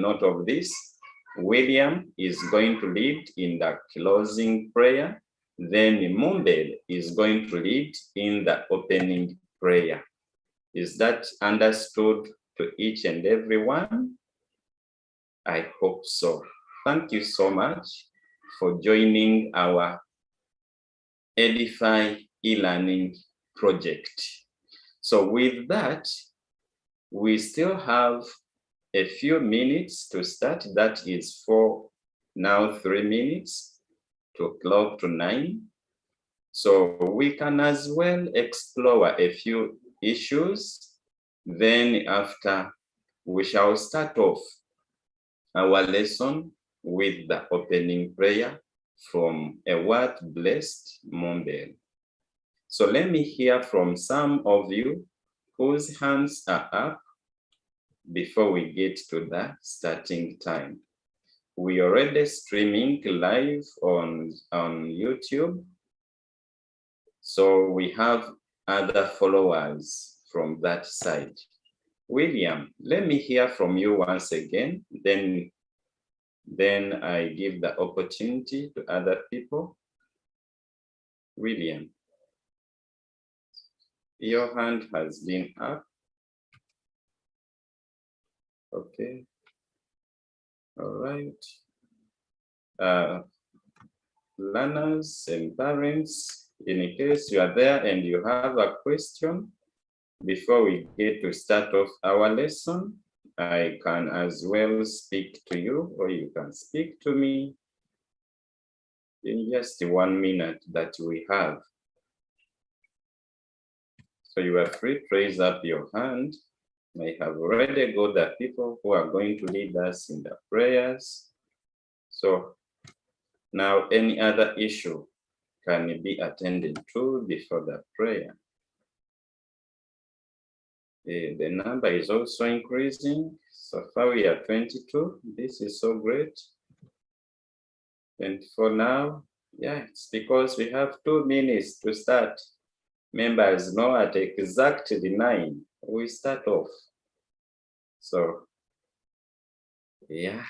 note of this. William is going to lead in the closing prayer. Then Mumbel is going to lead in the opening prayer. Is that understood to each and every one? I hope so. Thank you so much for joining our Edify e-learning project. So with that, we still have a few minutes to start. That is now 3 minutes to clock to 9. So we can as well explore a few issues. Then after, we shall start off our lesson with the opening prayer from a word blessed Mumbel. So let me hear from some of you whose hands are up before we get to the starting time. We already streaming live on YouTube. So we have other followers from that side. William, let me hear from you once again. Then I give the opportunity to other people. William, your hand has been up. Okay. All right. Learners and parents, in case you are there and you have a question, before we get to start off our lesson, I can as well speak to you, or you can speak to me in just 1 minute that we have. So you are free to raise up your hand. I have already got the people who are going to lead us in the prayers. So now any other issue can be attended to before the prayer. The number is also increasing. So far we are 22. This is so great. And for now, yeah, it's because we have 2 minutes to start. Members know at exactly 9, we start off. So, yeah.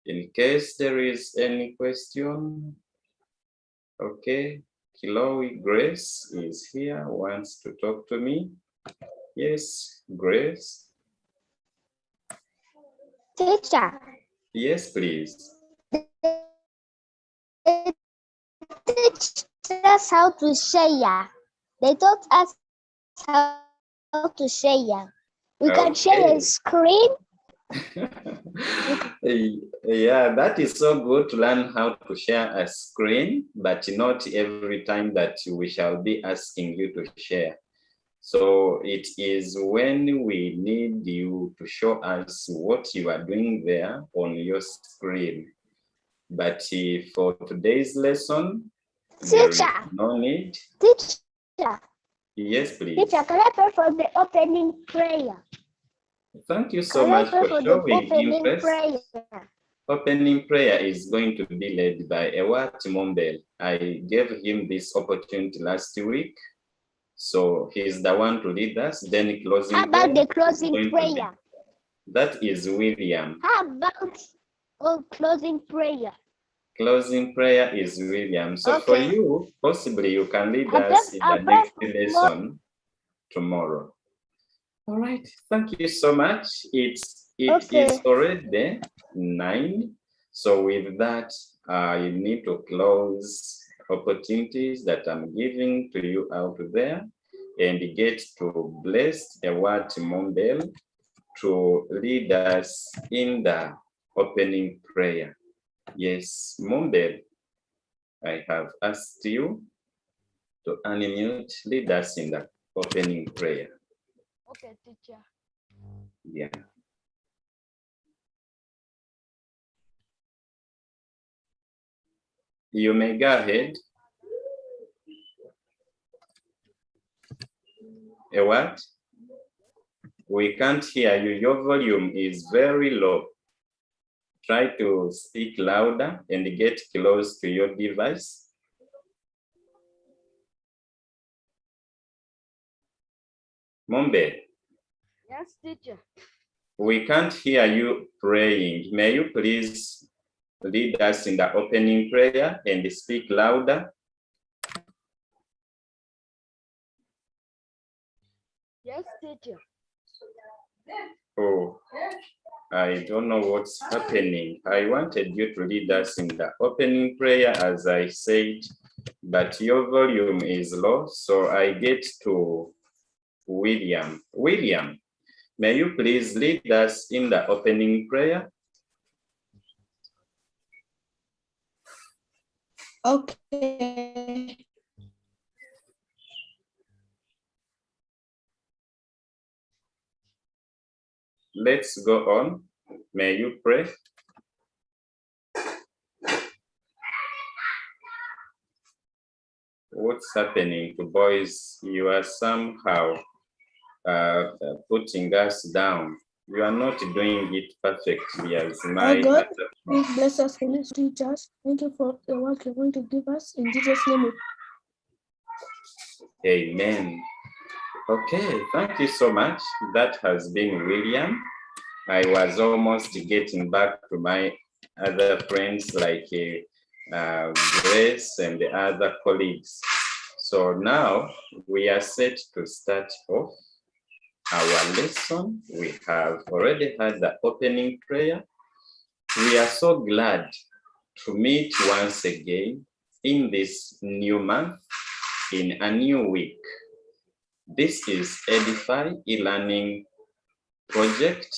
In case there is any question, okay. Chloe Grace is here, wants to talk to me. Yes, Grace. Teacher. Yes, please. They teach us how to share. They taught us how to share. We can share a screen. Yeah, that is so good to learn how to share a screen, but not every time that we shall be asking you to share. So it is when we need you to show us what you are doing there on your screen. But for today's lesson, there is no need. Teacher. Yes, please. Teacher, can I pray for the opening prayer? Thank you so much for showing interest. Prayer? Opening prayer is going to be led by Ewat Mumbel. I gave him this opportunity last week. So he's the one to lead us. Then closing. How about the closing prayer? That is William. How about closing prayer? Closing prayer is William. So okay. For you, possibly you can lead us in the next lesson tomorrow. All right. Thank you so much. It is already 9. So with that, I need to close opportunities that I'm giving to you out there and get to bless Ewat Mumbel to lead us in the opening prayer. Yes, Mumbel, I have asked you to unmute, lead us in the opening prayer. Okay, teacher. Yeah. You may go ahead. What? We can't hear you. Your volume is very low. Try to speak louder and get close to your device. Mombe. Yes, teacher. We can't hear you praying. May you please lead us in the opening prayer and speak louder? Yes, teacher. Oh, I don't know what's happening. I wanted you to lead us in the opening prayer as I said, but your volume is low, so I get to William. William, may you please lead us in the opening prayer? Okay. Let's go on. May you pray? What's happening to boys? You are somehow putting us down. You are not doing it perfectly as my... Oh God, please bless us, Holy teachers. Thank you for the work you're going to give us. In Jesus' name. Amen. Okay, thank you so much. That has been William. I was almost getting back to my other friends like Grace and the other colleagues. So now we are set to start off our lesson. We have already had the opening prayer. We are so glad to meet once again in this new month, in a new week. This is Edify e-learning project,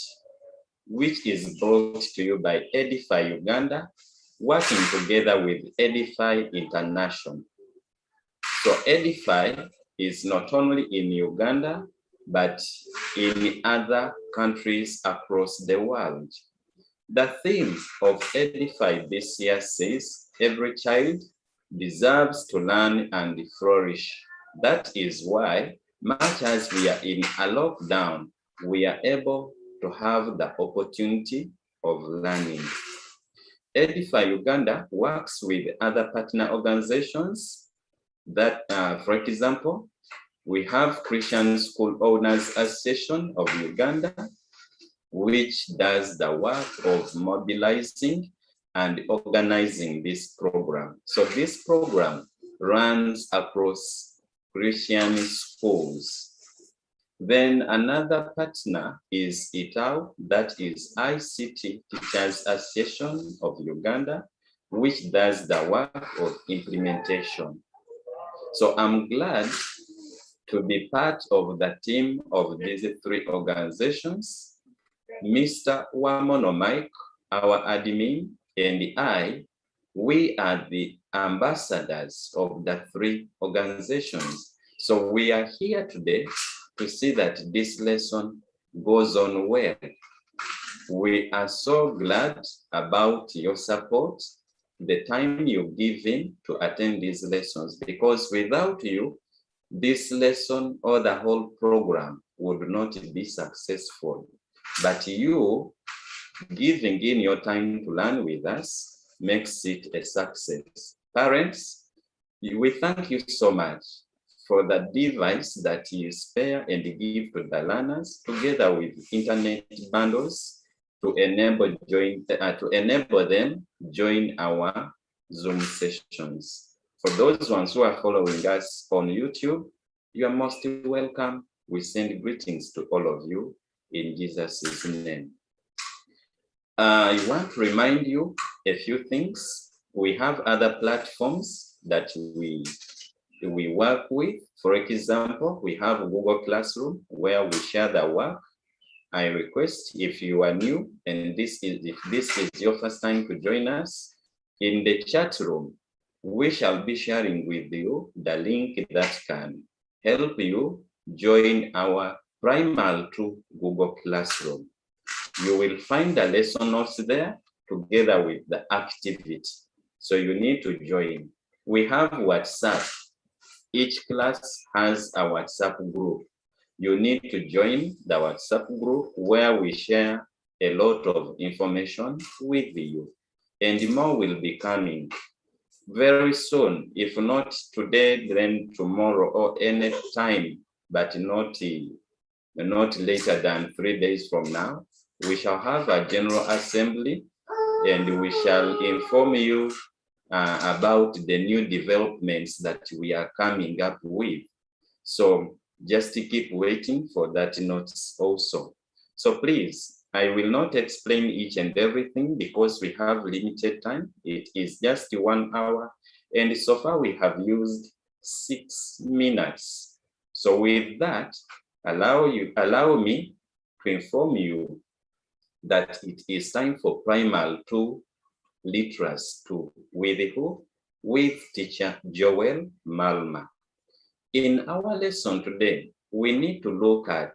which is brought to you by Edify Uganda, working together with Edify International. So Edify is not only in Uganda, but in other countries across the world. The theme of Edify this year says, every child deserves to learn and flourish. That is why, much as we are in a lockdown, we are able to have the opportunity of learning. Edify Uganda works with other partner organizations that, for example, we have Christian School Owners Association of Uganda, which does the work of mobilizing and organizing this program. So this program runs across Christian schools. Then another partner is ITAU, that is ICT Teachers Association of Uganda, which does the work of implementation. So I'm glad to be part of the team of these three organizations. Mr. Wamono Mike, our admin, and I, we are the ambassadors of the three organizations. So we are here today to see that this lesson goes on well. We are so glad about your support, the time you give in to attend these lessons, because without you, this lesson or the whole program would not be successful. But you giving in your time to learn with us makes it a success. Parents, we thank you so much for the device that you spare and give to the learners, together with internet bundles to enable them join our Zoom sessions. For those ones who are following us on YouTube, you are most welcome. We send greetings to all of you in Jesus' name. I want to remind you a few things. We have other platforms that we work with. For example, we have Google Classroom where we share the work. I request, if you are new and if this is your first time to join us, in the chat room, we shall be sharing with you the link that can help you join our Primal 2 Google Classroom. You will find the lesson notes there together with the activity. So you need to join. We have WhatsApp. Each class has a WhatsApp group. You need to join the WhatsApp group where we share a lot of information with you. And more will be coming very soon. If not today, then tomorrow or any time, but not later than 3 days from now. we shall have a general assembly and we shall inform you about the new developments that we are coming up with. So just keep waiting for that notice also. So please, I will not explain each and everything because we have limited time. It is just 1 hour. And so far we have used 6 minutes. So with that, allow me to inform you that it is time for Primal 2 Literacy 2 with who? With teacher Joel Malma. In our lesson today, we need to look at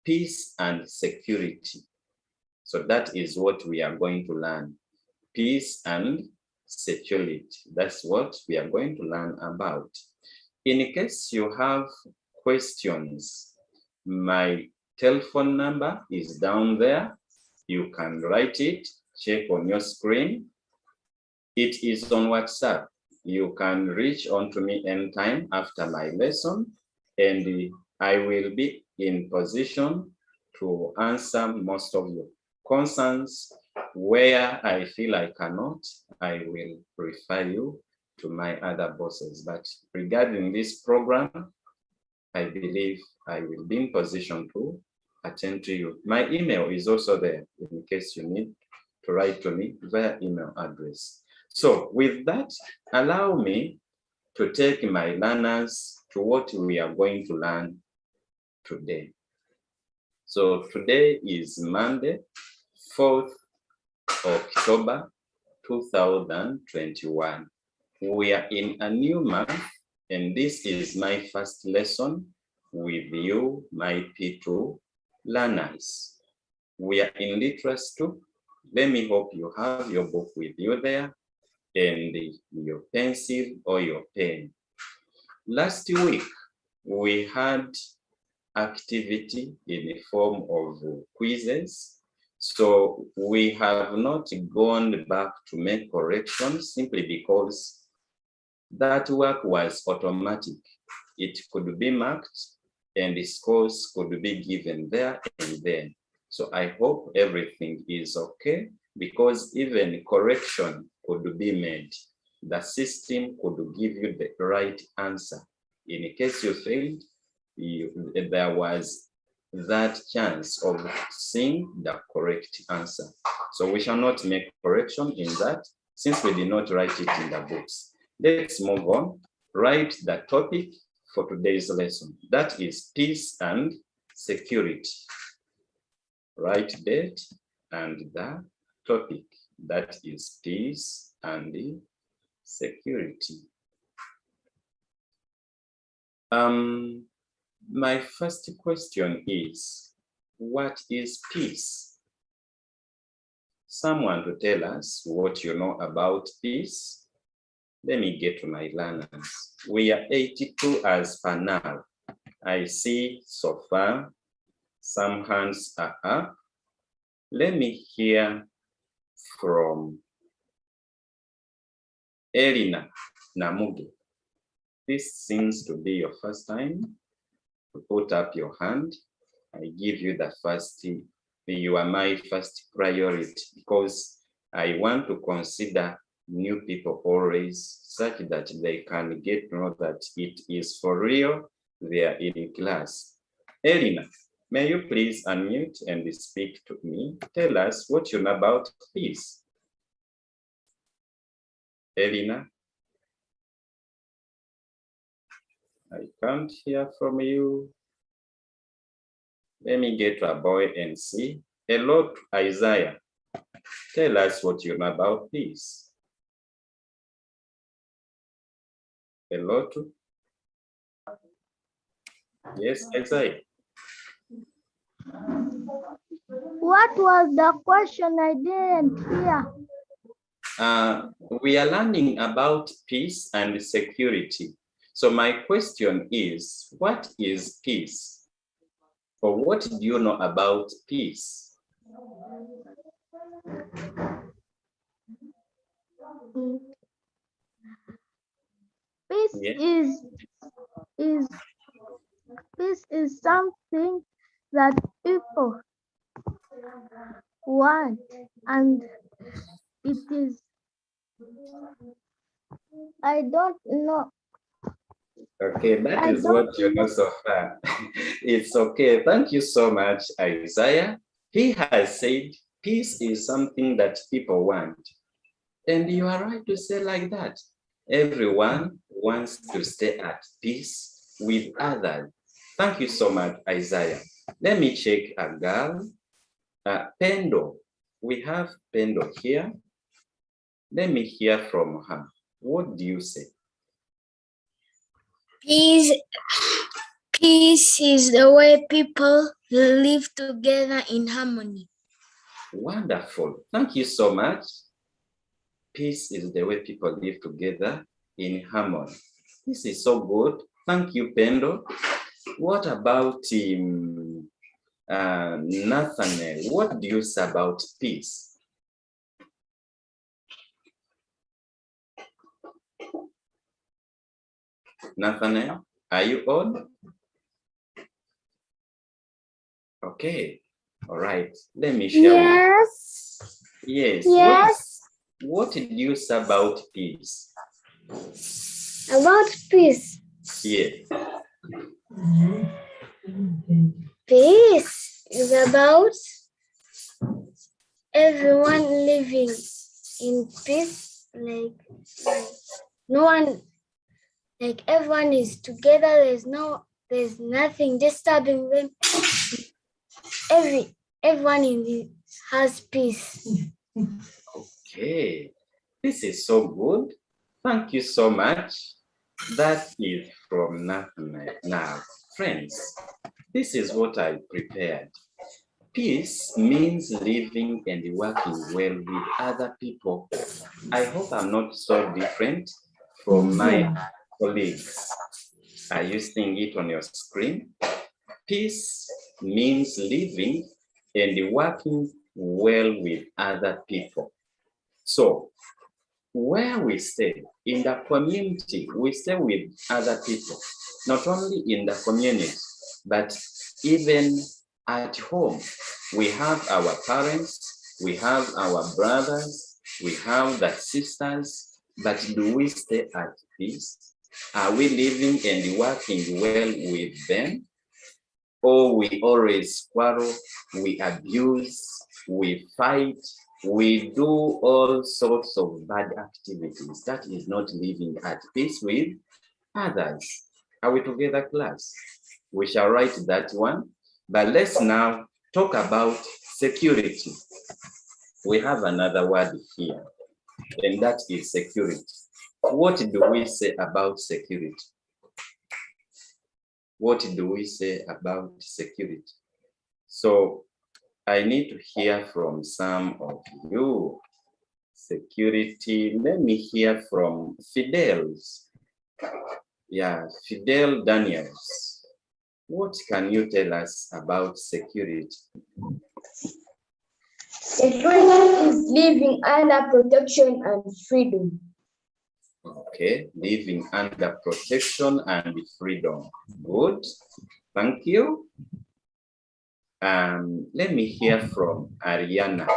peace and security. So that is what we are going to learn. Peace and security. That's what we are going to learn about. In case you have questions, my telephone number is down there. You can write it, check on your screen. It is on WhatsApp. You can reach on to me anytime after my lesson, and I will be in position to answer most of your concerns. Where I feel I cannot, I will refer you to my other bosses. But regarding this program, I believe I will be in position to attend to you. My email is also there in case you need to write to me via email address. So with that, allow me to take my learners to what we are going to learn today. So today is Monday, 4th October 2021. We are in a new month, and this is my first lesson with you, my P2 learners. We are in Literacy 2. Let me hope you have your book with you there and your pencil or your pen. Last week, we had activity in the form of quizzes. So we have not gone back to make corrections simply because that work was automatic. It could be marked and the scores could be given there and then. So I hope everything is okay, because even correction could be made. The system could give you the right answer. In case you failed, there was that chance of seeing the correct answer. So we shall not make correction in that since we did not write it in the books. Let's move on. Write the topic for today's lesson. That is peace and security. Write date and the topic. That is peace and security. My first question is, what is peace? Someone to tell us what you know about peace. Let me get to my learners. We are 82 as per now. I see so far some hands are up. Let me hear from Elina Namuge. This seems to be your first time to put up your hand. I give you the first, you are my first priority, because I want to consider new people always, such that they can get to know that it is for real, they are in class. Elina, may you please unmute and speak to me? Tell us what you know about peace. Elina? I can't hear from you. Let me get to a boy and see. Hello, Isaiah. Tell us what you know about peace. Hello to. Yes, Isaiah. What was the question? I didn't hear. We are learning about peace and security. So my question is, what is peace? Or what do you know about peace? Peace is something that people want, and it is. I don't know. Okay, that I is don't what you know know. so far. It's okay. Thank you so much, Isaiah. He has said peace is something that people want. And you are right to say like that. Everyone wants to stay at peace with others. Thank you so much, Isaiah. Let me check a girl. Pendo. We have Pendo here. Let me hear from her. What do you say? Peace is the way people live together in harmony. Wonderful. Thank you so much. Peace is the way people live together in harmony. This is so good. Thank you, Pendo. What about Nathaniel? What do you say about peace? Nathaniel, are you on? Okay. All right. Let me share. Yes. Yes. Yes. What did you say about peace? About peace. Yes. Peace is about everyone living in peace, like no one, like everyone is together. There's nothing disturbing them. Everyone has peace. Okay. This is so good. Thank you so much. That is from Nathaniel. Now, friends, this is what I prepared. Peace means living and working well with other people. I hope I'm not so different from my colleagues. Are you seeing it on your screen? Peace means living and working well with other people. So, where we stay, in the community, we stay with other people, not only in the community, but even at home. We have our parents, we have our brothers, we have the sisters, but do we stay at peace? Are we living and working well with them? Or we always quarrel, we abuse, we fight, we do all sorts of bad activities? That is not living at peace with others. Are we together, class? We shall write that one. But let's now talk about security. We have another word here, and that is security. What do we say about security? What do we say about security? So I need to hear from some of you. Security, let me hear from Fidel's. Yeah, Fidel Daniels. What can you tell us about security? Security is living under protection and freedom. Okay, living under protection and freedom. Good, thank you. Let me hear from Ariana.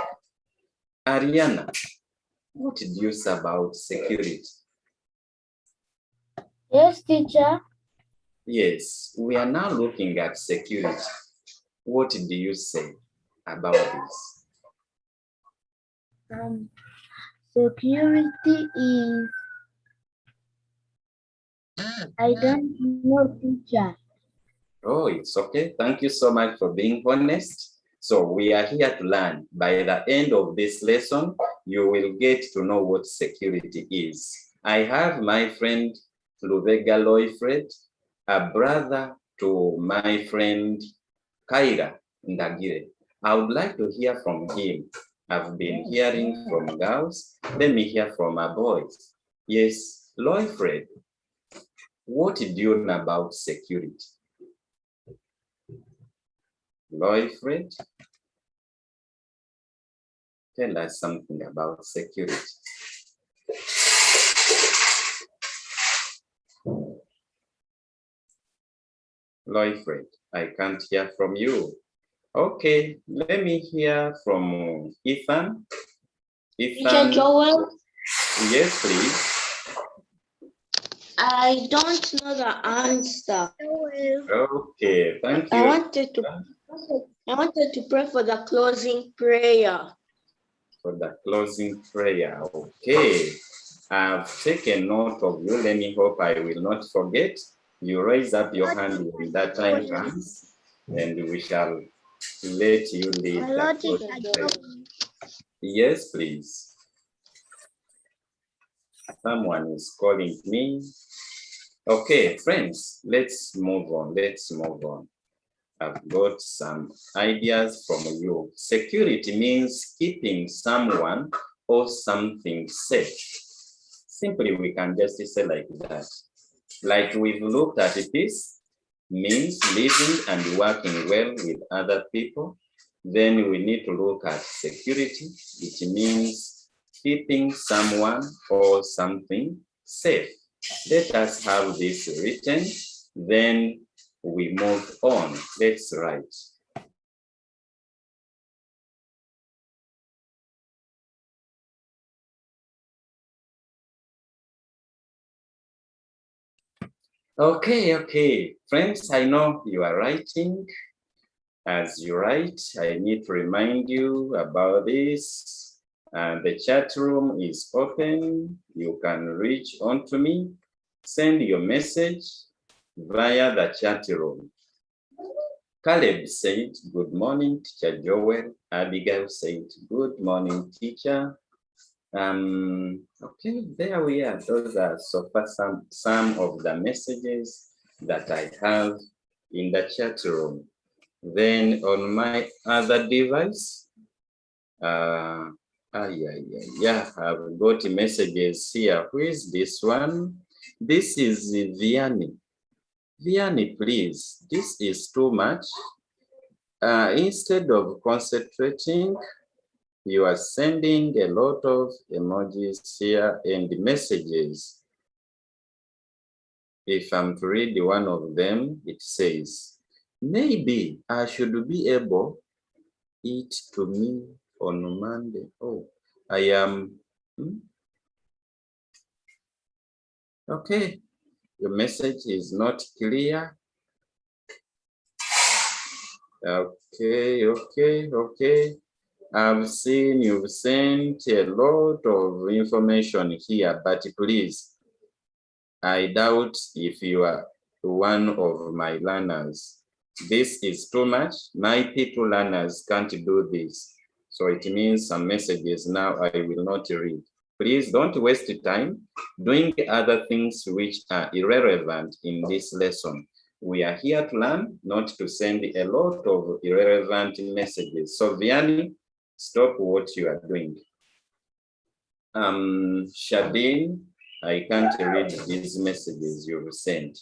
Ariana, what did you say about security? Yes, teacher. Yes, we are now looking at security. What do you say about this? Security is, I don't know, teacher. Oh, it's okay. Thank you so much for being honest. So we are here to learn. By the end of this lesson, you will get to know what security is. I have my friend Luvega Loifred, a brother to my friend Kaira Ndagire. I would like to hear from him. I've been hearing from girls. Let me hear from our boys. Yes, Loifred, what do you know about security? Loifred, tell us something about security. Loifred, I can't hear from you. Okay, let me hear from Ethan. Teacher Joel, Yes, please. I don't know the answer. Okay, thank you. I wanted to pray for the closing prayer. For the closing prayer. Okay, I've taken note of you. Let me hope I will not forget. You raise up your hand when that time comes, and we shall let you lead the closing prayer. Yes, please. Someone is calling me. Okay, friends, let's move on. Let's move on. I've got some ideas from you. Security means keeping someone or something safe. Simply, we can just say like that. Like we've looked at this, means living and working well with other people. Then we need to look at security. It means keeping someone or something safe. Let us have this written, then we move on. Let's write. Okay. Friends, I know you are writing. As you write, I need to remind you about this. The chat room is open. You can reach onto me. Send your message via the chat room. Caleb said, good morning, Teacher Joel. Abigail said, good morning, teacher. Okay, there we are. Those are so far some of the messages that I have in the chat room. Then on my other device, I've got messages here. Who is this one? This is Vianney. Vianney, please, this is too much. Instead of concentrating, you are sending a lot of emojis here and messages. If I'm to read one of them, it says, maybe I should be able it to me on Monday. Oh, I am. Okay, your message is not clear. Okay. I've seen you've sent a lot of information here, but please, I doubt if you are one of my learners. This is too much. My P2 learners can't do this. So it means some messages now I will not read. Please don't waste time doing other things which are irrelevant in this lesson. We are here to learn, not to send a lot of irrelevant messages. So Vianney, stop what you are doing. Shadeen, I can't read these messages you've sent.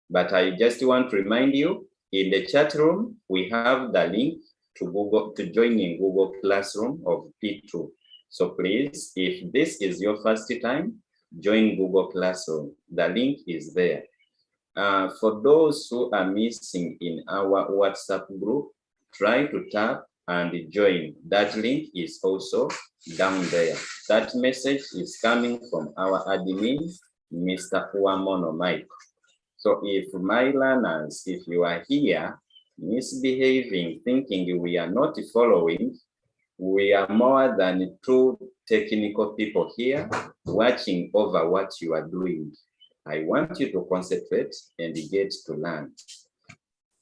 But I just want to remind you, in the chat room, we have the link to join in Google Classroom of P2. So please, if this is your first time, join Google Classroom. The link is there. For those who are missing in our WhatsApp group, try to tap and join. That link is also down there. That message is coming from our admin, Mr. Uamono Mike. So if my learners, if you are here misbehaving, thinking we are not following, we are more than two technical people here watching over what you are doing. I want you to concentrate and get to learn.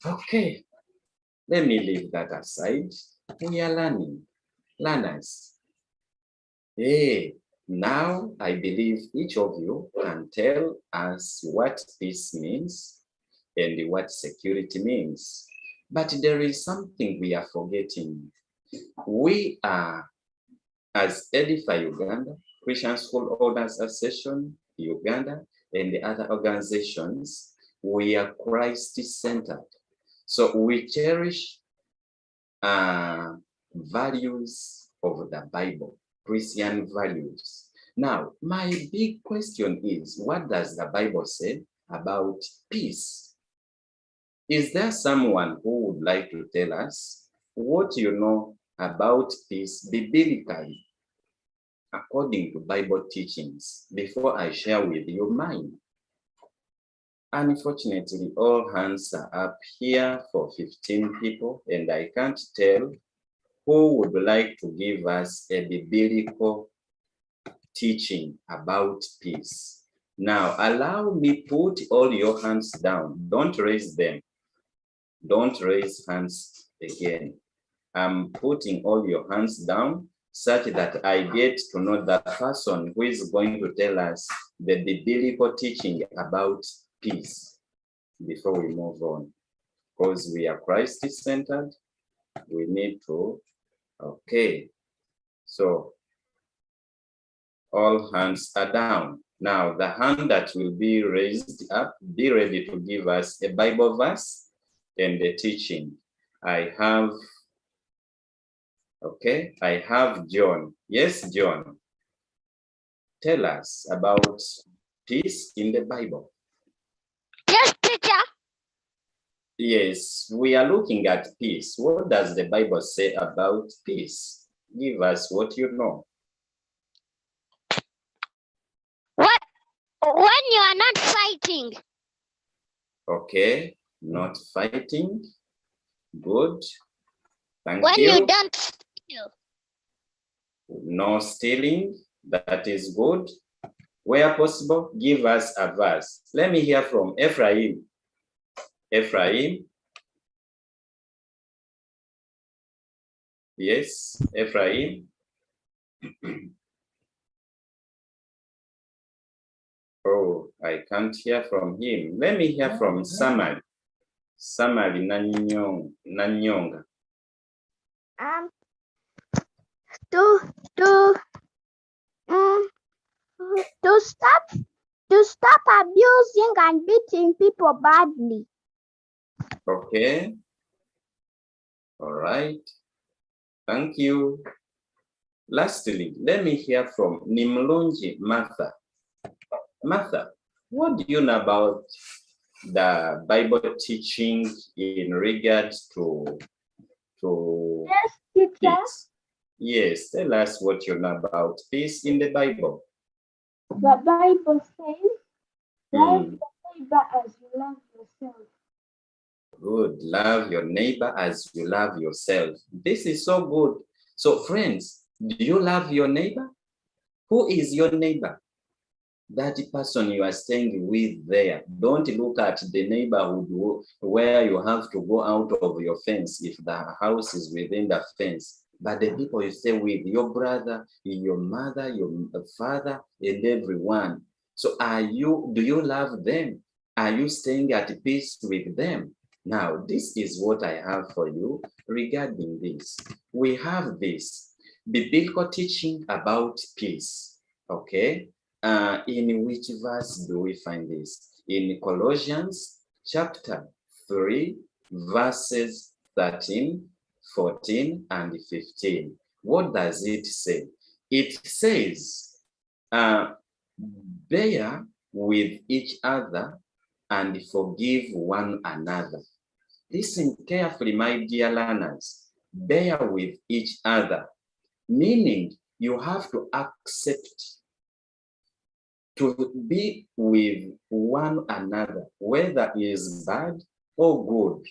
Okay, let me leave that aside. We are learning, learners. Hey, now I believe each of you can tell us what peace means and what security means. But there is something we are forgetting. We are, as Edify Uganda, Christian School Owners Association, Uganda, and the other organizations, we are Christ-centered. So we cherish values of the Bible, Christian values. Now, my big question is, what does the Bible say about peace? Is there someone who would like to tell us what you know about peace biblically, according to Bible teachings, before I share with you mine? Unfortunately, all hands are up here for 15 people, and I can't tell who would like to give us a biblical teaching about peace. Now, allow me put all your hands down. Don't raise them. Don't raise hands again. I'm putting all your hands down such that I get to know the person who is going to tell us the biblical teaching about peace before we move on. Because we are Christ-centered, we need to, okay. So all hands are down. Now, the hand that will be raised up, be ready to give us a Bible verse and the teaching. I have, okay, I have John. Yes, John. Tell us about peace in the Bible. Yes, teacher. Yes, we are looking at peace. What does the Bible say about peace? Give us what you know. When you are not fighting. Okay, not fighting. Good. Thank When you. you don't steal. No stealing. That is good. Where possible, give us a verse. Let me hear from Ephraim. Ephraim. Yes, Ephraim. Oh, I can't hear from him. Let me hear from Samari. Samari Nanyonga. To stop abusing and beating people badly. Okay. All right. Thank you. Lastly, let me hear from Nimlungi Martha. Martha, what do you know about the Bible teaching in regards to Yes, teacher. peace? Yes, tell us what you know about peace in the Bible. The Bible says, love Mm. your neighbor as you love yourself. Good. Love your neighbor as you love yourself. This is so good. So, friends, do you love your neighbor? Who is your neighbor? That person you are staying with there. Don't look at the neighborhood where you have to go out of your fence if the house is within the fence. But the people you stay with, your brother, your mother, your father, and everyone. So do you love them? Are you staying at peace with them? Now, this is what I have for you regarding this. We have this biblical teaching about peace, okay? In which verse do we find this? In Colossians chapter 3, verses 13, 14, and 15. What does it say? It says, bear with each other and forgive one another. Listen carefully, my dear learners. Bear with each other, meaning you have to accept to be with one another, whether it is bad or good.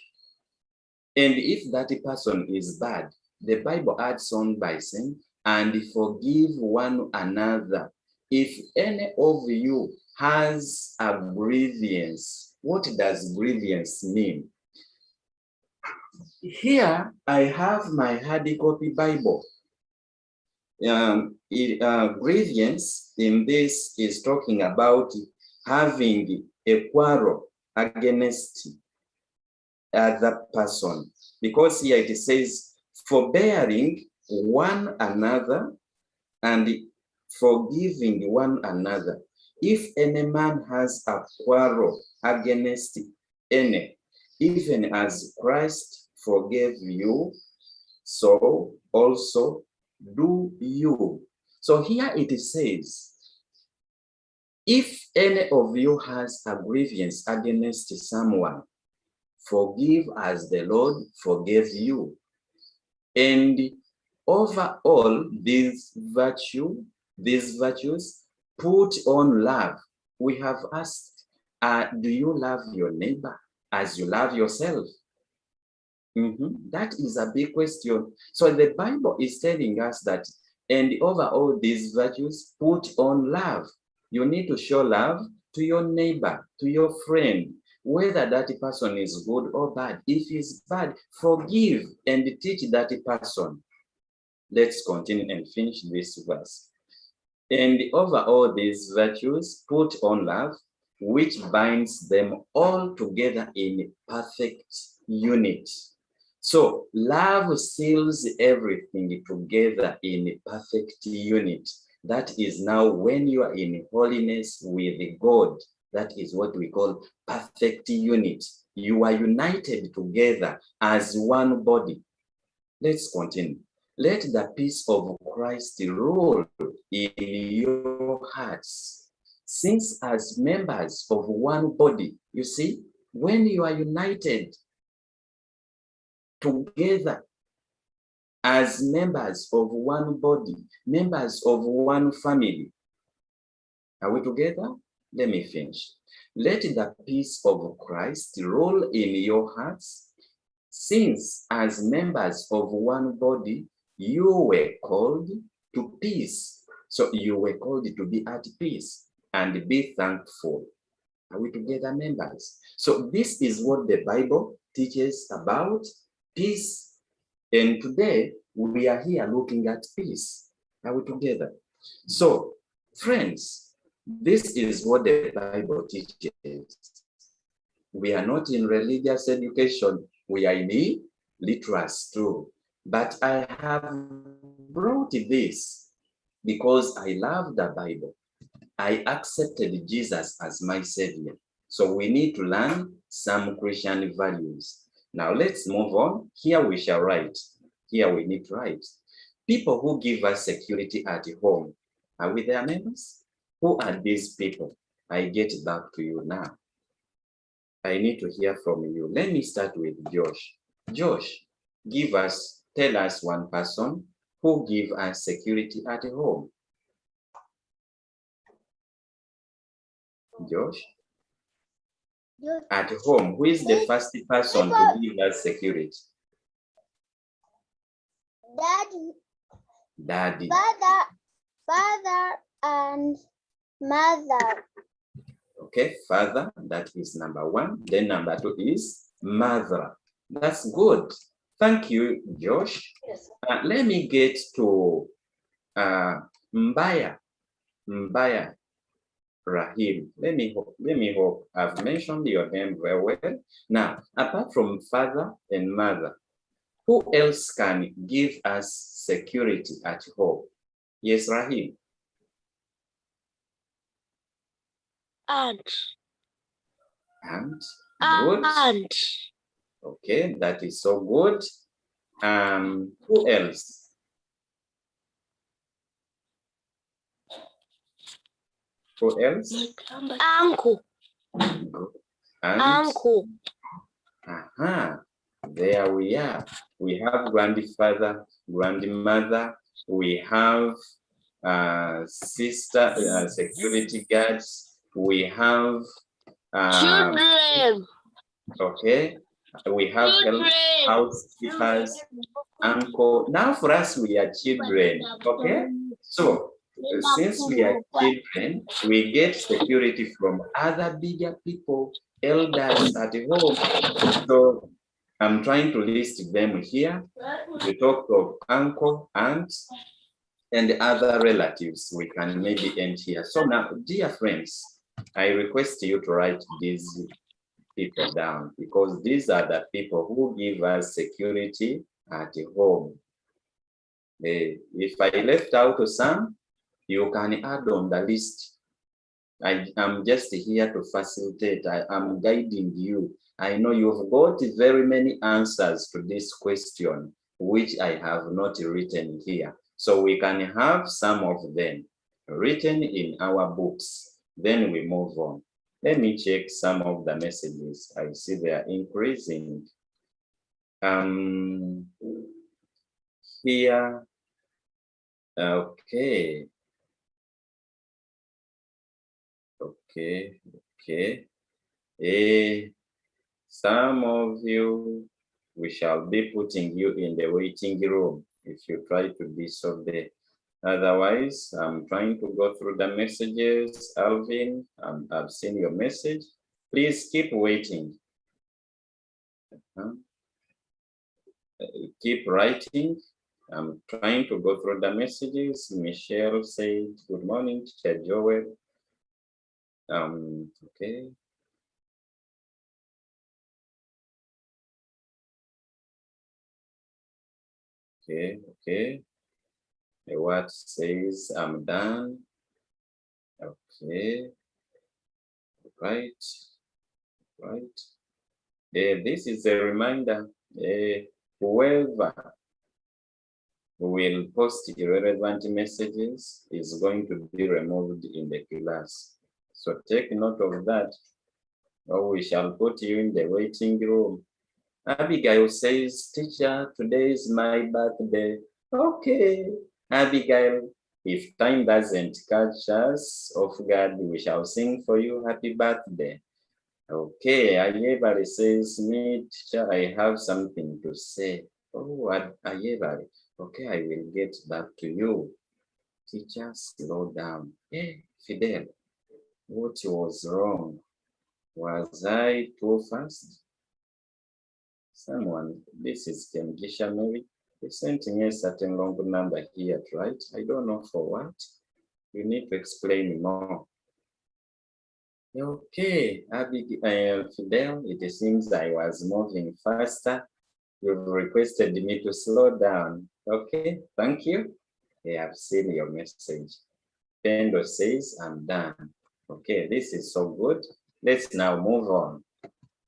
And if that person is bad, the Bible adds on by saying, and forgive one another. If any of you has a grievance, what does grievance mean? Here, I have my hard copy Bible. Grievance in this is talking about having a quarrel against other person, because here it says forbearing one another and forgiving one another. If any man has a quarrel against any, even as Christ forgave you, so also do you. So here it says, if any of you has a grievance against someone, forgive as the Lord forgave you. And over all these virtues, put on love. We have asked, do you love your neighbor as you love yourself? That is a big question. So the Bible is telling us that, and over all these virtues, put on love. You need to show love to your neighbor, to your friend, whether that person is good or bad. If he's bad, forgive and teach that person. Let's continue and finish this verse. And over all these virtues, put on love, which binds them all together in perfect unity. So love seals everything together in perfect unity. That is now when you are in holiness with God. That is what we call perfect unity. You are united together as one body. Let's continue. Let the peace of Christ rule in your hearts. Since as members of one body, you see, when you are united together as members of one body, members of one family. Are we together? Let me finish. Let the peace of Christ rule in your hearts, since as members of one body, you were called to peace. So you were called to be at peace and be thankful. Are we together, members? So this is what the Bible teaches about peace. And today we are here looking at peace. Are we together? So, friends, this is what the Bible teaches. We are not in religious education. We are in literacy too. But I have brought this because I love the Bible. I accepted Jesus as my Savior. So we need to learn some Christian values. Now let's move on. Here we shall write. Here we need to write. People who give us security at home. Are we there, members? Who are these people? I get back to you now. I need to hear from you. Let me start with Josh. Josh, tell us one person who give us security at home. Josh? At home, who is the first person to give us security? Daddy. Father and mother. Okay, father, that is number one. Then number two is mother. That's good. Thank you, Josh. Yes. Let me get to Mbaya Rahim. Let me hope I've mentioned your name very well. Now, apart from father and mother, who else can give us security at home? Yes, Rahim. Aunt. Aunt. Good. Aunt. Okay, that is so good. Who else? Who else? Uncle. Good. Uncle. There we are. We have grandfather, grandmother. We have sister, security guards. We have Children. okay. We have housekeepers, uncle. Now for us, we are children. Okay. So since we are children, we get security from other bigger people, elders at home. So I'm trying to list them here. We talk of uncle, aunt, and other relatives. We can maybe end here. So now, dear friends, I request you to write these people down because these are the people who give us security at home. If I left out some, you can add on the list. I am just here to facilitate. I am guiding you. I know you've got very many answers to this question, which I have not written here. So we can have some of them written in our books. Then we move on. Let me check some of the messages. I see they are increasing. Here, okay. Some of you, we shall be putting you in the waiting room if you try to disobey. Otherwise, I'm trying to go through the messages. Alvin, I've seen your message. Please keep waiting. Keep writing. I'm trying to go through the messages. Michelle said, good morning, Teacher Joel. Okay. Okay. What says I'm done? Okay. Right. This is a reminder. Whoever will post irrelevant messages is going to be removed in the class. So take note of that, or we shall put you in the waiting room. Abigail says, teacher, today is my birthday. Okay, Abigail, if time doesn't catch us off guard, we shall sing for you happy birthday. Okay, Ayebari says, me, teacher, I have something to say. Oh, Ayebari. Okay, I will get back to you. Teacher, slow down. Hey, Fidel, what was wrong? Was I too fast? Someone, this is Kengisha Mary. They sent me a certain long number here, right? I don't know for what. You need to explain more. Okay, Abigail, Fidel, it seems I was moving faster. You've requested me to slow down. Okay, thank you. I have seen your message. Pendo says, I'm done. Okay, this is so good. Let's now move on.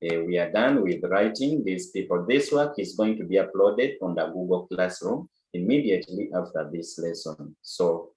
We are done with writing these people. This work is going to be uploaded on the Google Classroom immediately after this lesson. So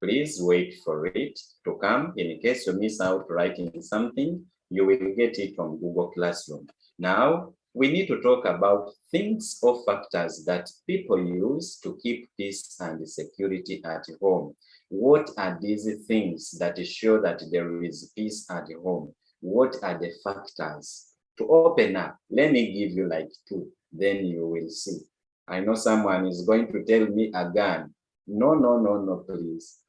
please wait for it to come. In case you miss out writing something, you will get it on Google Classroom. Now, we need to talk about things or factors that people use to keep peace and security at home. What are these things that show that there is peace at home? What are the factors? To open up, let me give you like 2, then you will see. I know someone is going to tell me a gun. No, please.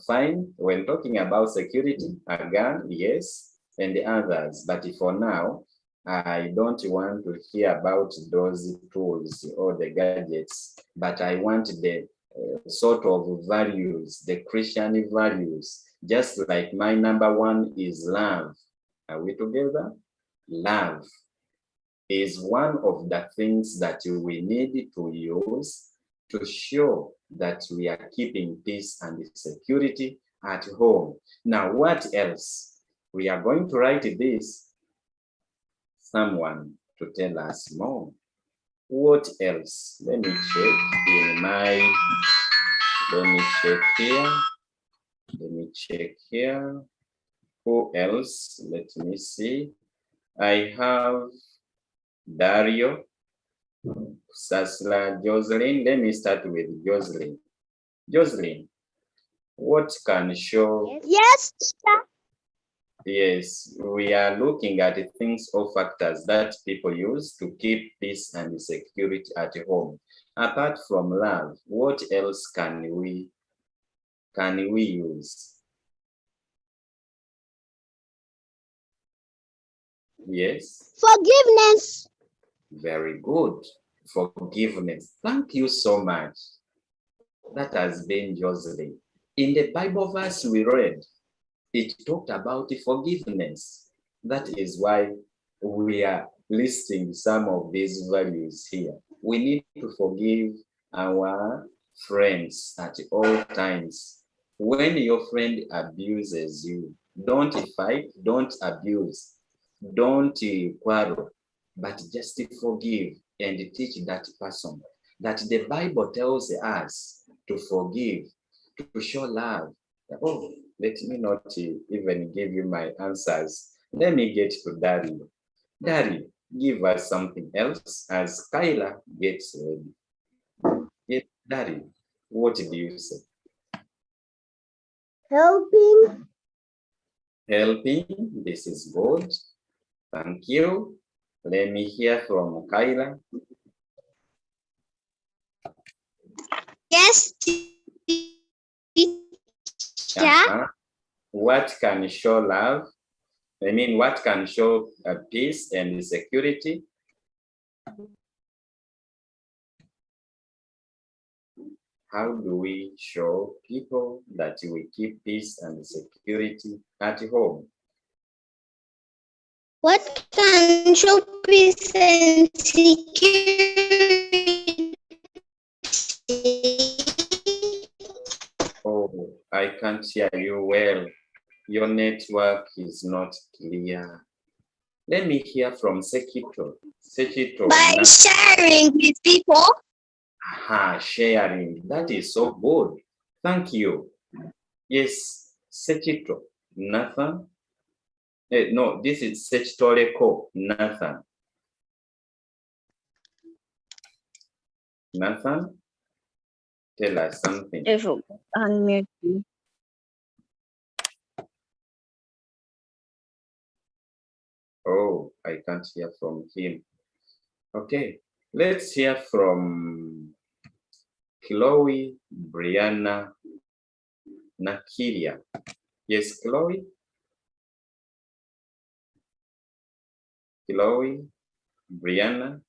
Fine, when talking about security, a gun, yes, and the others. But for now, I don't want to hear about those tools or the gadgets, but I want the sort of values, the Christian values, just like my number 1 is love. Are we together? Love is one of the things that we need to use to show that we are keeping peace and security at home. Now, what else? We are going to write this. Someone to tell us more. What else? Let me check in my, let me check here. Who else? Let me see. I have Dario, Sasla, Jocelyn. Let me start with Jocelyn. Jocelyn, what can show? Yes, teacher. Yes, we are looking at things or factors that people use to keep peace and security at home. Apart from love, what else can we use? Yes. Forgiveness. Very good. Forgiveness. Thank you so much. That has been Jocelyn. In the Bible verse we read, it talked about forgiveness. That is why we are listing some of these values here. We need to forgive our friends at all times. When your friend abuses you, don't fight, don't abuse, don't quarrel, but just forgive and teach that person that the Bible tells us to forgive, to show love, Oh, let me not even give you my answers. Let me get to Dario. Dario, give us something else as Kyla gets ready. Yes, Dario, what do you say? Helping. Helping, this is good. Thank you. Let me hear from Kyla. Yes, teacher. What can show love? I mean, what can show peace and security? How do we show people that we keep peace and security at home? What can show peace and security? Oh, I can't hear you well. Your network is not clear. Let me hear from Sekito. Sekito. By sharing with people. Aha, sharing. That is so good. Thank you. Yes, Sekito. Nathan. No, this is Sechitoreko. Nathan. Nathan, tell us something. Unmute you. Oh, I can't hear from him. Okay, let's hear from Chloe, Brianna, Nakiria. Yes, Chloe? Chloe, Brianna?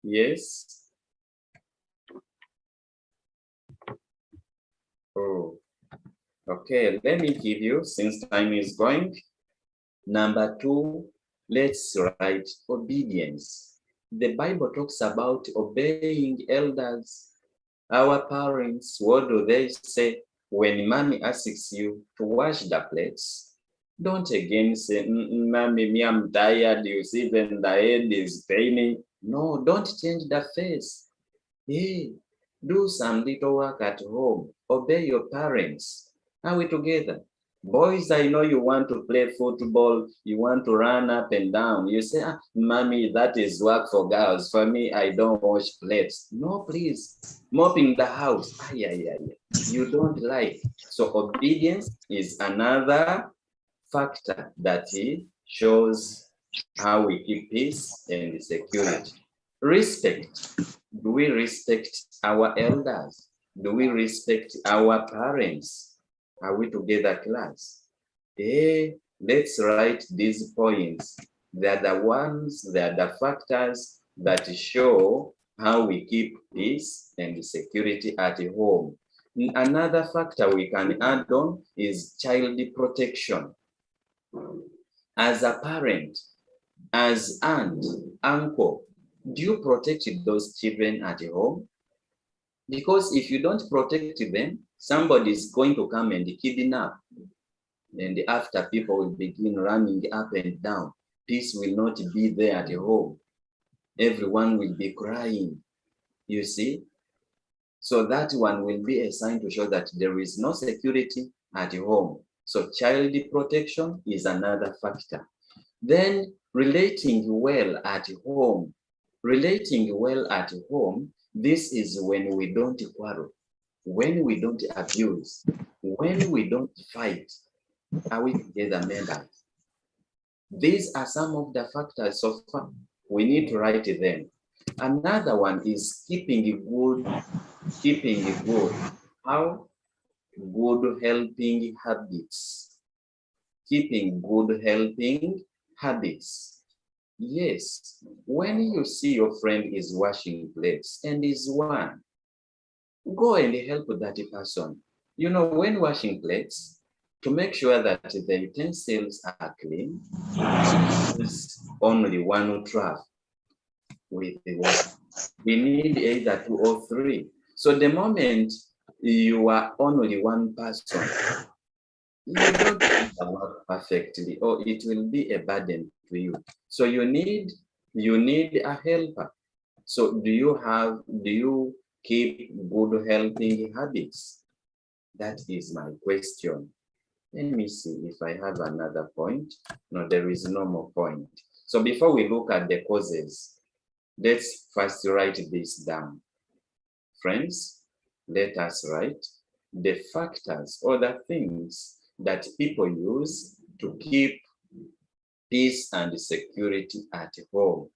Yes? Oh, okay, let me give you, since time is going. Number 2, let's write obedience. The Bible talks about obeying elders. Our parents, what do they say? When mommy asks you to wash the plates, don't again say, mommy, me, I'm tired. You see, then the head is paining. No, don't change the face. Hey, do some little work at home. Obey your parents. Are we together? Boys, I know you want to play football. You want to run up and down. You say, mommy, that is work for girls. For me, I don't wash plates. No, please. Mopping the house. You don't like. So obedience is another factor that shows how we keep peace and security. Respect. Do we respect our elders? Do we respect our parents? Are we together, class? Let's write these points. They are the factors that show how we keep peace and security at home. Another factor we can add on is child protection. As a parent, as aunt, uncle, do you protect those children at home? Because if you don't protect them, somebody is going to come and kidnap. And after, people will begin running up and down. Peace will not be there at home. Everyone will be crying, you see? So that one will be a sign to show that there is no security at home. So child protection is another factor. Then relating well at home. Relating well at home, this is when we don't quarrel, when we don't abuse, when we don't fight. Are we together, members? These are some of the factors so far. We need to write them. Another one is keeping good. How? Good helping habits. Keeping good helping habits. Yes, when you see your friend is washing plates and is one, go and help that person. You know, when washing plates, to make sure that the utensils are clean, use only one trough with the water. We need either 2 or 3. So the moment you are only one person, you don't do the work perfectly, or it will be a burden to you. So you need a helper. So do you keep good helping habits? That is my question. Let me see if I have another point. No, there is no more point. So before we look at the causes, let's first write this down. Friends, let us write the factors or the things that people use to keep peace and security at home.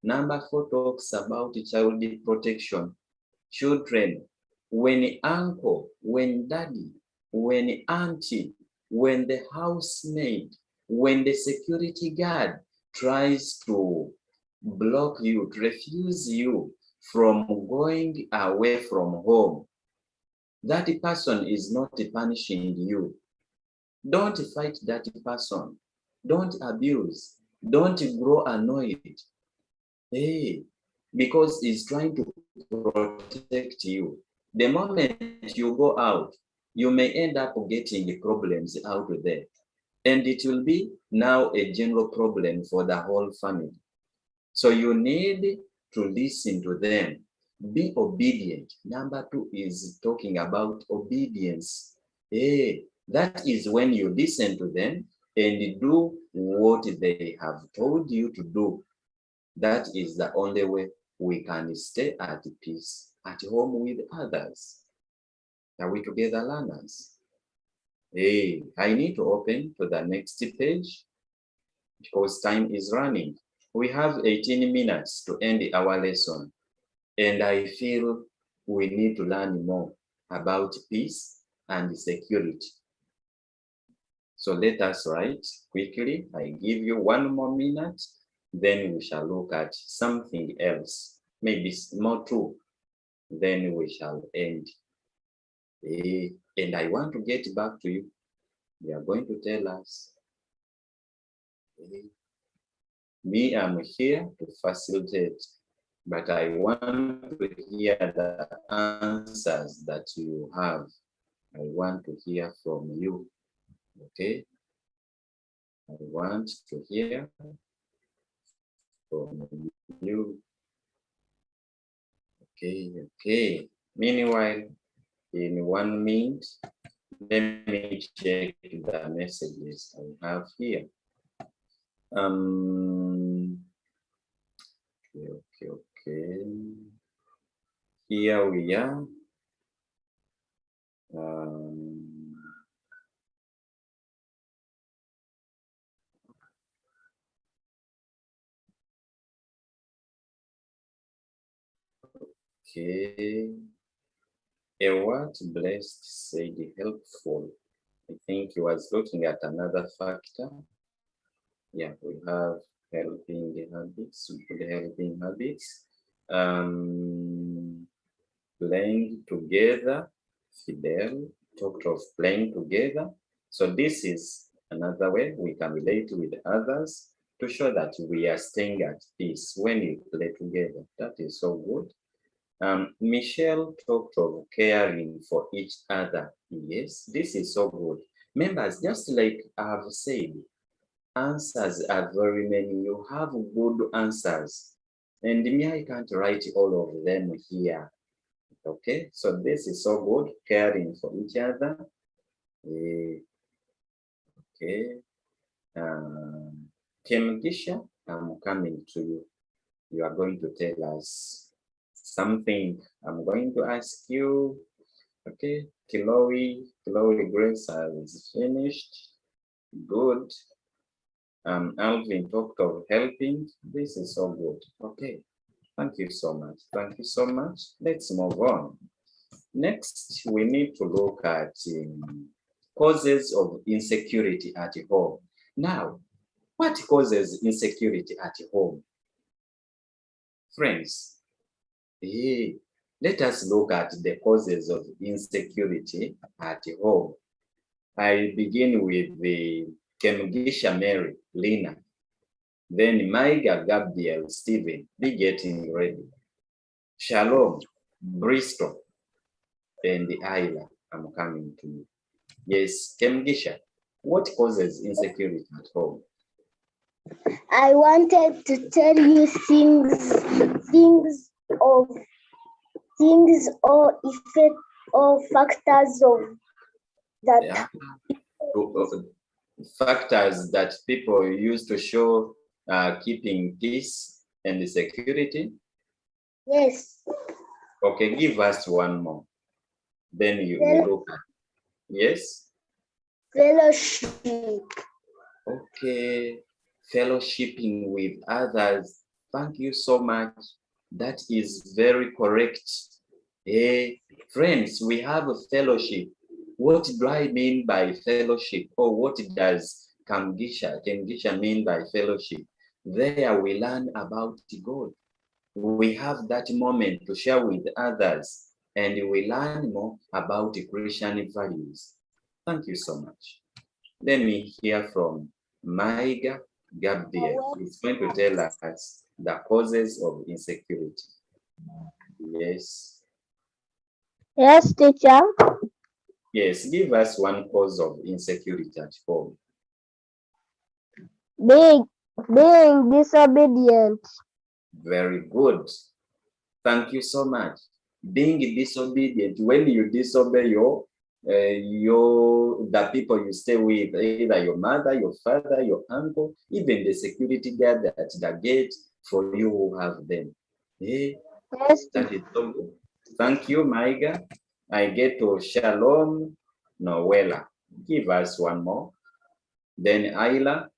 Number 4 talks about child protection. Children, when uncle, when daddy, when auntie, when the housemaid, when the security guard tries to block you, to refuse you from going away from home, that person is not punishing you. Don't fight that person. Don't abuse. Don't grow annoyed. Hey, because he's trying to protect you. The moment you go out, you may end up getting problems out there. And it will be now a general problem for the whole family. So you need to listen to them. Be obedient. Number 2 is talking about obedience. Hey, that is when you listen to them and do what they have told you to do. That is the only way we can stay at peace at home with others. Are we together, learners? Hey, I need to open to the next page because time is running. We have 18 minutes to end our lesson, and I feel we need to learn more about peace and security. So let us write quickly. I give you 1 more minute, then we shall look at something else, maybe more 2, then we shall end. And I want to get back to you. You are going to tell us. Me, I'm here to facilitate, but I want to hear the answers that you have. I want to hear from you. Okay? I want to hear from you. Okay. Meanwhile, in 1 minute, let me check the messages I have here. Okay. Here we are. Okay. A what blessed said helpful. I think he was looking at another factor. Yeah, we have helping habits, good helping habits. Playing together, Fidel talked of playing together. So this is another way we can relate with others to show that we are staying at peace when we play together. That is so good. Michelle talked of caring for each other. Yes, this is so good. Members, just like I've said, answers are very many. You have good answers. And me, I can't write all of them here. Okay, so this is so good, caring for each other. Okay. Kemugisha, I'm coming to you. You are going to tell us something. I'm going to ask you. Okay, Chloe Grace has finished. Good. Alvin talked of helping. This is so good. Okay. Thank you so much. Thank you so much. Let's move on. Next, we need to look at causes of insecurity at home. Now, what causes insecurity at home? Friends, let us look at the causes of insecurity at home. I begin with the Kemugisha Mary, Lina. Then Maiga, Gabriel, Stephen, be getting ready. Shalom, Bristol, and Isla, I'm coming to you. Yes, Kemugisha, what causes insecurity at home? I wanted to tell you things things or effect or factors of that. Yeah. Factors that people use to show keeping peace and security. Yes. Okay, give us one more. Then we look at. Yes. Fellowship. Okay. Fellowshipping with others. Thank you so much. That is very correct. Hey, friends, we have a fellowship. What do I mean by fellowship? Or what does Kengisha mean by fellowship? There we learn about God. We have that moment to share with others, and we learn more about Christian values. Thank you so much. Let me hear from Maiga Gabriel. He's going to tell us the causes of insecurity. Yes. Yes, teacher. Yes, give us one cause of insecurity at home. Being disobedient. Very good. Thank you so much. Being disobedient, when you disobey the people you stay with, either your mother, your father, your uncle, even the security guard at the gate for you who have them. Hey, Yes. that is so good. Thank you, Maiga. I get to Shalom Noela. Give us one more. Then Ayla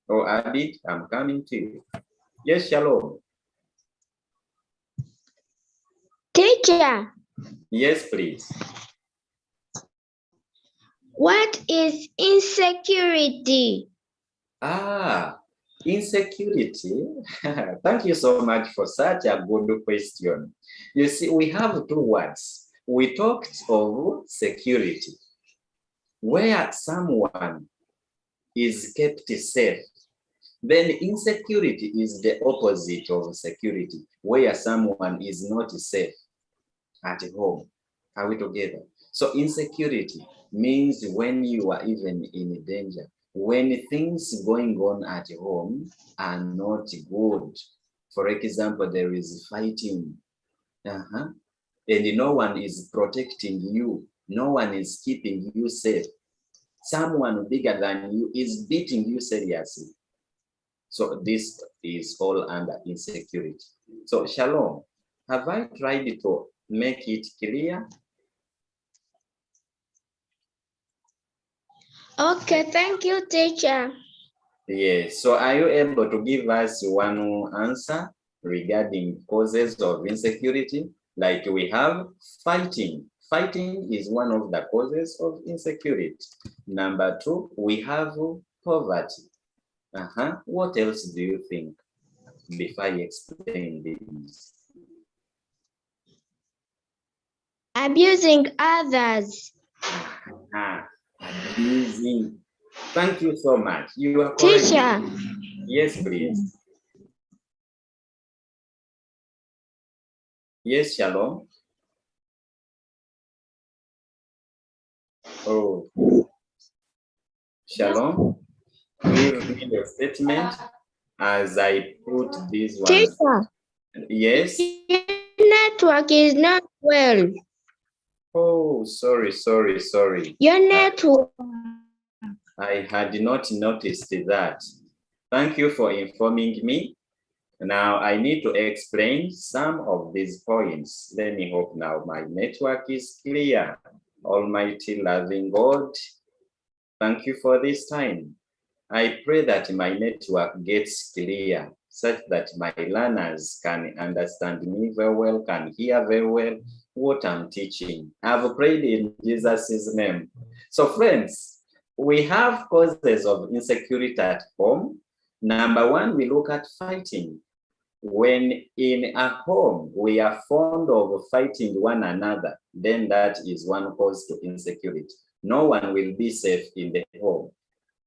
or Abid, I'm coming to you. Yes, Shalom. Teacher, Yes, please. what is insecurity? Insecurity. Thank you so much for such a good question. You see, we have two words. We talked of security, where someone is kept safe. Then insecurity is the opposite of security, where someone is not safe at home. Are we together? So insecurity means when you are even in danger, when things going on at home are not good. For example, there is fighting, and no one is protecting you. No one is keeping you safe. Someone bigger than you is beating you seriously. So this is all under insecurity. So Shalom, have I tried to make it clear? Okay, thank you, teacher. Yes. So are you able to give us one answer regarding causes of insecurity? Like we have fighting. Fighting is one of the causes of insecurity. Number two, we have poverty. What else do you think before I explain this? Abusing others. Abusing. Thank you so much. You are correct. Teacher, Yes, please. Yes, Shalom. Oh, Shalom. Give me the statement as I put this one. teacher, Yes. your network is not well. Oh, sorry. Your network. I had not noticed that. Thank you for informing me. Now I need to explain some of these points. Let me hope now my network is clear. Almighty loving God, thank you for this time. I pray that my network gets clear such that my learners can understand me very well, can hear very well what I'm teaching. I've prayed in Jesus' name. So friends, we have causes of insecurity at home. Number one, we look at fighting. When in a home, we are fond of fighting one another, then that is one cause to insecurity. No one will be safe in the home.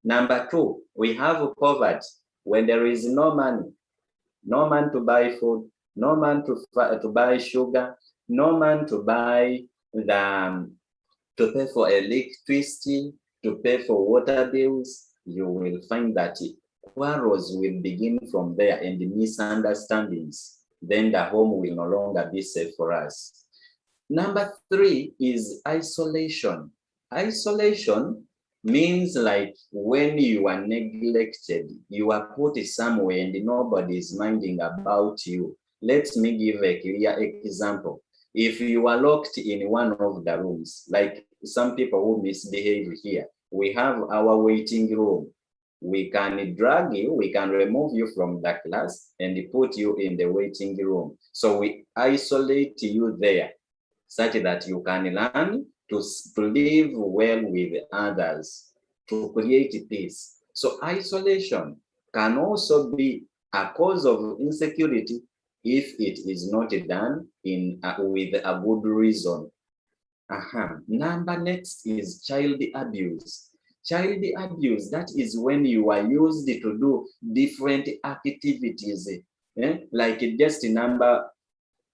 Number two, we have poverty. When there is no money, no man to buy food, no man to buy sugar, no man to buy to pay for electricity, to pay for water bills, you will find that quarrels will begin from there and misunderstandings. then the home will no longer be safe for us. Number 3 is isolation. Isolation means like when you are neglected, you are put somewhere and nobody is minding about you. Let me give a clear example. If you are locked in one of the rooms, like some people who misbehave here, we have our waiting room. We can drag you, we can remove you from the class and put you in the waiting room. So we isolate you there such that you can learn to live well with others, to create peace. So isolation can also be a cause of insecurity if it is not done with a good reason. Number next is child abuse. Child abuse, that is when you are used to do different activities, like just the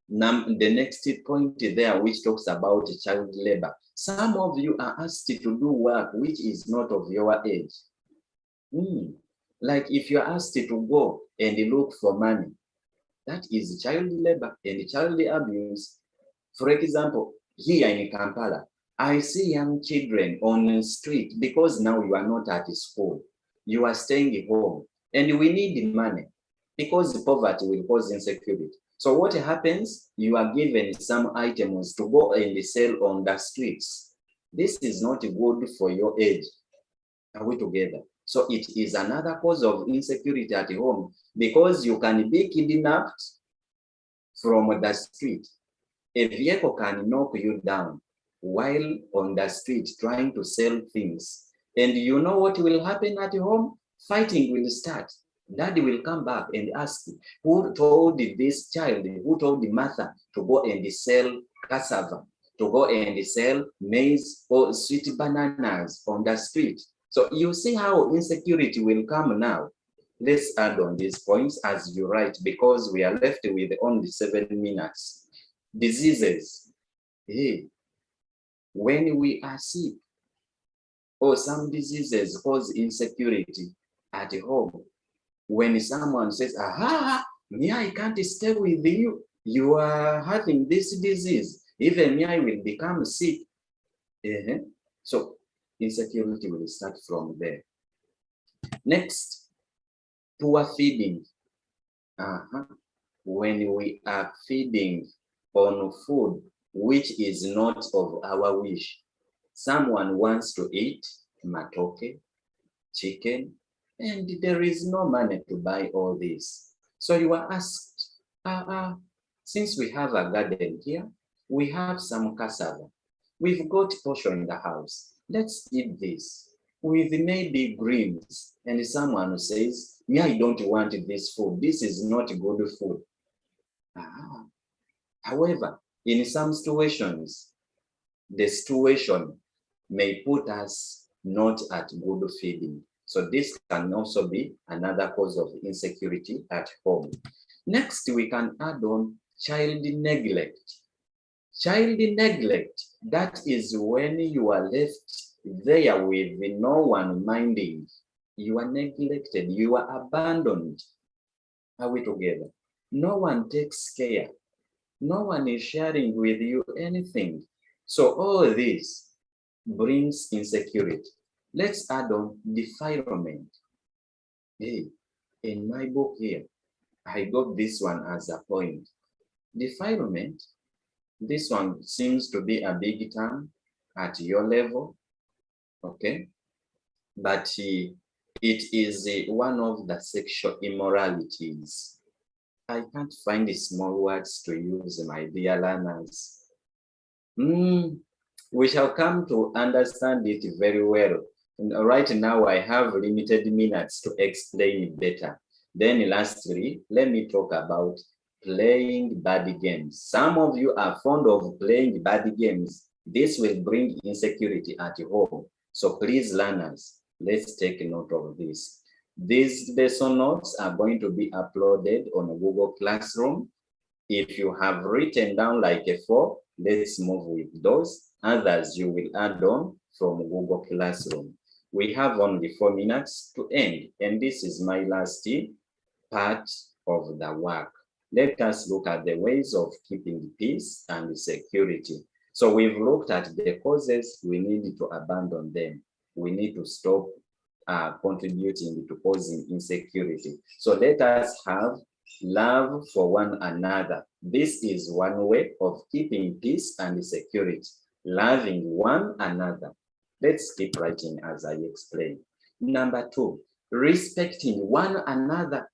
next point there, which talks about child labor. Some of you are asked to do work which is not of your age. Like if you're asked to go and look for money, that is child labor and child abuse. For example, here in Kampala, I see young children on the street because now you are not at school. You are staying home and we need money because poverty will cause insecurity. So what happens? You are given some items to go and sell on the streets. This is not good for your age. Are we together? So it is another cause of insecurity at home because you can be kidnapped from the street. A vehicle can knock you down while on the street trying to sell things. And you know what will happen at home? Fighting will start. Daddy will come back and ask, who told this child, who told the mother to go and sell cassava, to go and sell maize or sweet bananas on the street? So you see how insecurity will come now. Let's add on these points as you write because we are left with only 7 minutes. Diseases. Hey, when we are sick, or some diseases cause insecurity at home. When someone says, me, I can't stay with you. You are having this disease. Even me, I will become sick. So insecurity will start from there. Next, poor feeding. When we are feeding on food which is not of our wish, someone wants to eat matoke, chicken, and there is no money to buy all this. So you are asked, since we have a garden here, we have some cassava. We've got portion in the house. Let's eat this with maybe greens. And someone says, me, I don't want this food. This is not good food. However, in some situations, the situation may put us not at good feeding. So this can also be another cause of insecurity at home. Next, we can add on child neglect. Child neglect, that is when you are left there with no one minding. You are neglected, you are abandoned. Are we together? No one takes care. No one is sharing with you anything. So all this brings insecurity. Let's add on defilement. Hey, in my book here, I got this one as a point. Defilement, this one seems to be a big term at your level, okay? But it is one of the sexual immoralities. I can't find the small words to use, my dear learners. We shall come to understand it very well. Right now, I have limited minutes to explain it better. Then lastly, let me talk about playing bad games. Some of you are fond of playing bad games. This will bring insecurity at home. So please, learners, let's take note of this. These lesson notes are going to be uploaded on Google Classroom. If you have written down like a 4, let's move with those. Others you will add on from Google Classroom. We have only 4 minutes to end, and this is my last part of the work. Let us look at the ways of keeping peace and security. So we've looked at the causes. We need to abandon them. We need to stop contributing to causing insecurity. So let us have love for one another. This is one way of keeping peace and security, loving one another. Let's keep writing as I explain. Number 2, respecting one another.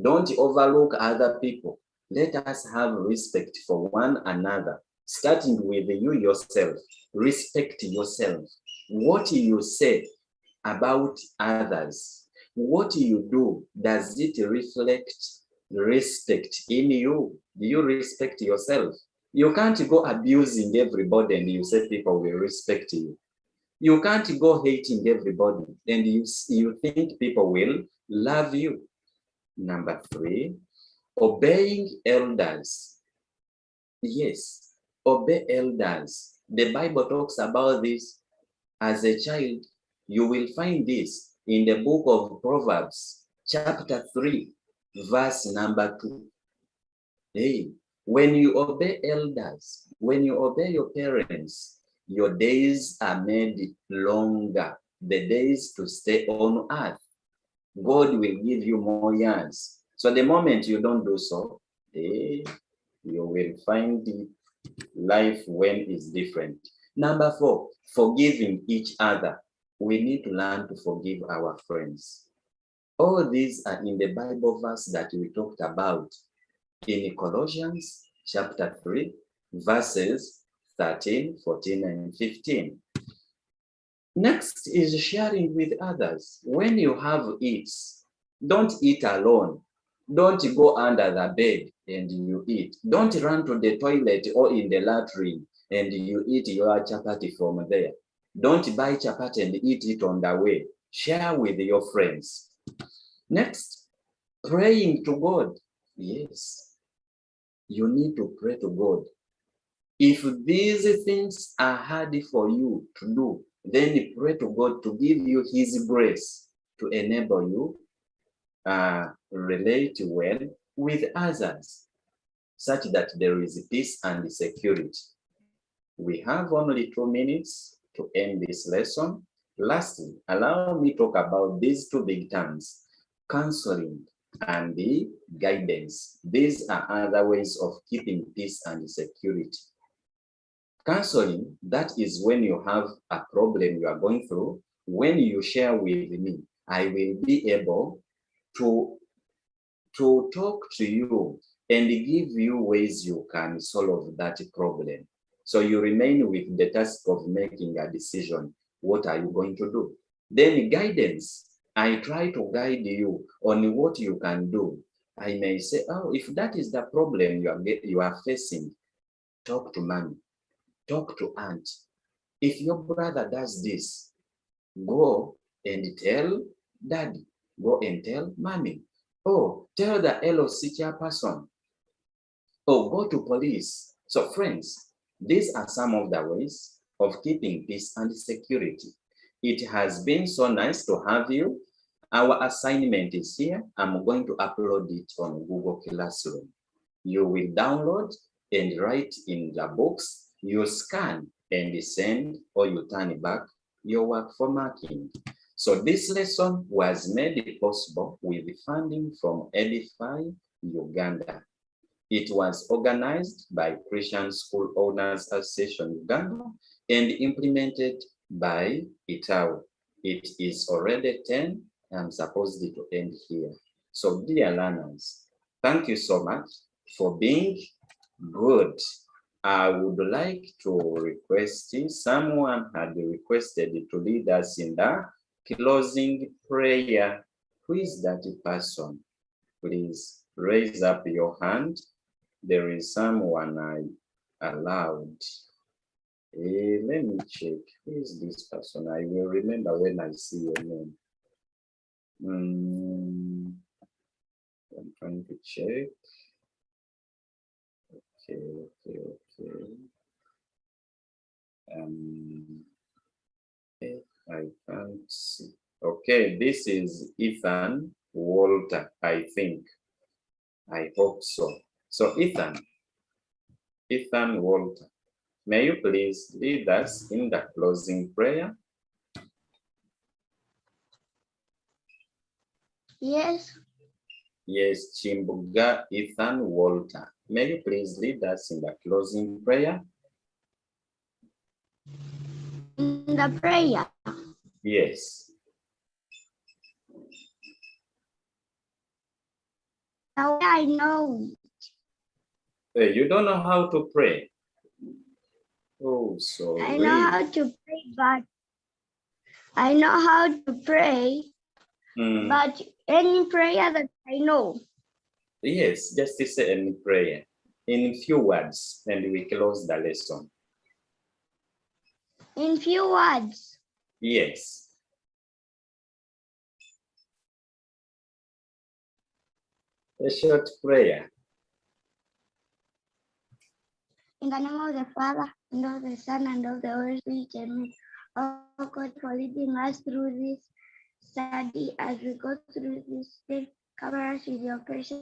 Don't overlook other people. Let us have respect for one another, starting with you yourself. Respect yourself. What you say about others, what you do, does it reflect respect in you? Do you respect yourself? You can't go abusing everybody and you say people will respect you. You can't go hating everybody and you think people will love you. Number 3, obeying elders. Yes, obey elders. The Bible talks about this. As a child, you will find this in the book of Proverbs, chapter 3, verse number 2. Hey, when you obey elders, when you obey your parents, your days are made longer, the days to stay on earth. God will give you more years. So the moment you don't do so, you will find life when it's different. Number 4, forgiving each other. We need to learn to forgive our friends. All these are in the Bible verse that we talked about in Colossians chapter 3, verses 13, 14, and 15. Next is sharing with others. When you have it, don't eat alone. Don't go under the bed and you eat. Don't run to the toilet or in the latrine and you eat your chapati from there. Don't buy chapati and eat it on the way. Share with your friends. Next, praying to God. Yes, you need to pray to God. If these things are hard for you to do, then pray to God to give you His grace to enable you relate well with others, such that there is peace and security. We have only 2 minutes to end this lesson. Lastly, allow me to talk about these 2 big terms, counseling and the guidance. These are other ways of keeping peace and security. Counseling, that is when you have a problem you are going through. When you share with me, I will be able to talk to you and give you ways you can solve that problem. So you remain with the task of making a decision. What are you going to do? Then guidance. I try to guide you on what you can do. I may say, oh, if that is the problem you are facing, talk to mommy. Talk to aunt. If your brother does this, go and tell daddy. Go and tell mommy. Oh, tell the LOC chairperson. Oh, go to police. So friends, these are some of the ways of keeping peace and security. It has been so nice to have you. Our assignment is here. I'm going to upload it on Google Classroom. You will download and write in the box. You scan and send, or you turn back your work for marking. So this lesson was made possible with funding from Edify Uganda. It was organized by Christian School Owners Association Uganda and implemented by ITAU. It is already 10. I'm supposed to end here. So dear learners, thank you so much for being good. I would like to request, someone had requested to lead us in the closing prayer. Who is that person? Please raise up your hand. There is someone I allowed. Let me check. Who is this person? I will remember when I see your name. I'm trying to check. Okay. I can't see. Okay, this is Ethan Walter, I think. I hope so. So Ethan Walter, may you please lead us in the closing prayer? Yes. Yes, Chimbuga Ethan Walter, may you please lead us in the closing prayer? In the prayer. Yes. Now I know. Hey, you don't know how to pray? Oh, sorry. I know how to pray, but I know how to pray, but any prayer that I know. Yes, just say any prayer in few words, and we close the lesson. In few words. Yes. A short prayer. In the name of the Father, and of the Son, and of the Holy Spirit, amen. Oh God, for leading us through this study as we go through this day, cover us with your precious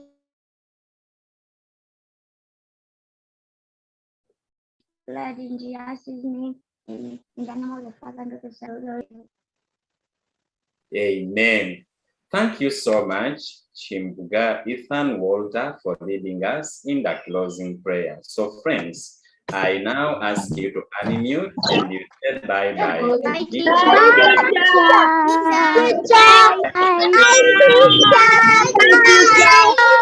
blood in Jesus' name. Amen. In the name of the Father, and of the Son, and of the Holy Spirit. Amen. Thank you so much, Chimbuga Ethan Walter, for leading us in the closing prayer. So friends, I now ask you to unmute and you say bye-bye. Bye, Teacher. Teacher. Bye. Bye, teacher.